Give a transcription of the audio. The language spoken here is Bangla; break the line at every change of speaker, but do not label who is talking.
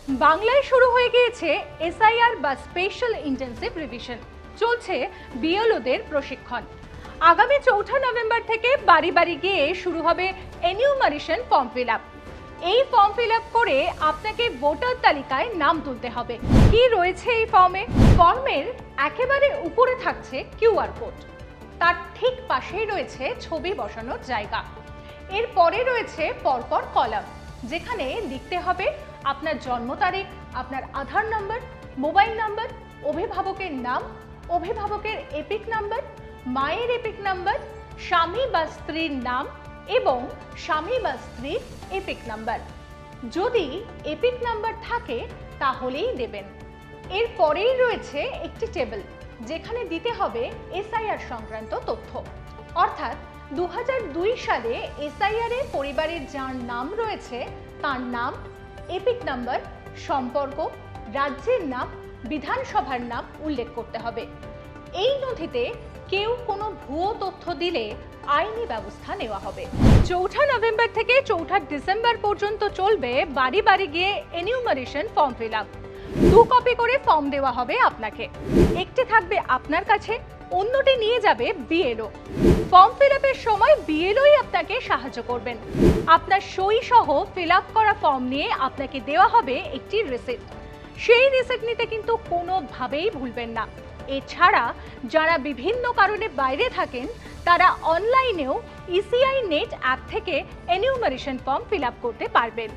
বাংলায় শুরু হয়ে গিয়েছে এসআইআর বা স্পেশাল ইন্টেন্সিভ রিভিশন। চলছে বিএলওদের প্রশিক্ষণ। আগামী 4 নভেম্বর থেকে বাড়ি বাড়ি গিয়ে শুরু হবে এনিউমারেশন ফর্ম ফিল আপ। এই ফর্ম ফিল আপ করে আপনাকে ভোটার তালিকায় নাম তুলতে হবে। কি রয়েছে এই ফর্মে? ফর্মের একেবারে উপরে থাকছে কিউআর কোড, তার ঠিক পাশেই রয়েছে ছবি বসানোর জায়গা। এরপরে রয়েছে পরপর কলাম, যেখানে লিখতে হবে আপনার জন্ম তারিখ, আপনার আধার নম্বর, মোবাইল নাম্বার, অভিভাবকের নাম, অভিভাবকের এপিক নাম্বার, মায়ের এপিক নাম্বার, স্বামী বা স্ত্রীর নাম এবং স্বামী বা স্ত্রীর এপিক নাম্বার। যদি এপিক নাম্বার থাকে তাহলেই দেবেন। এরপরেই রয়েছে একটি টেবিল, যেখানে দিতে হবে এসআইআর সংক্রান্ত তথ্য। অর্থাৎ 2002 সালে এসআইআর এ পরিবারের যার নাম রয়েছে তার নাম, এপিক নাম্বার, সম্পর্ক, রাজ্যের নাম, বিধানসভার নাম উল্লেখ করতে হবে। এই নথিতে কেউ কোনো ভুয়ো তথ্য দিলে আইনি ব্যবস্থা নেওয়া হবে। 4 নভেম্বর থেকে 4 ডিসেম্বর পর্যন্ত চলবে বাড়ি বাড়ি গিয়ে enumeration form fill up. 2 copy করে ফর্ম দেওয়া হবে আপনাকে। একটি থাকবে আপনার কাছে, অন্যটি নিয়ে যাবে বিএলও। ফর্ম ফিল আপের সময় বিএলওই আপনাকে সাহায্য করবেন। আপনার সই সহ ফিল আপ করা ফর্ম নিয়ে আপনাকে দেওয়া হবে একটি রিসিপ্ট। সেই রিসিপ্ট নিতে কিন্তু কোনোভাবেই ভুলবেন না। এছাড়া যারা বিভিন্ন কারণে বাইরে থাকেন তারা অনলাইনেও ইসিআই নেট অ্যাপ থেকে এনিউমারেশন ফর্ম ফিল আপ করতে পারবেন।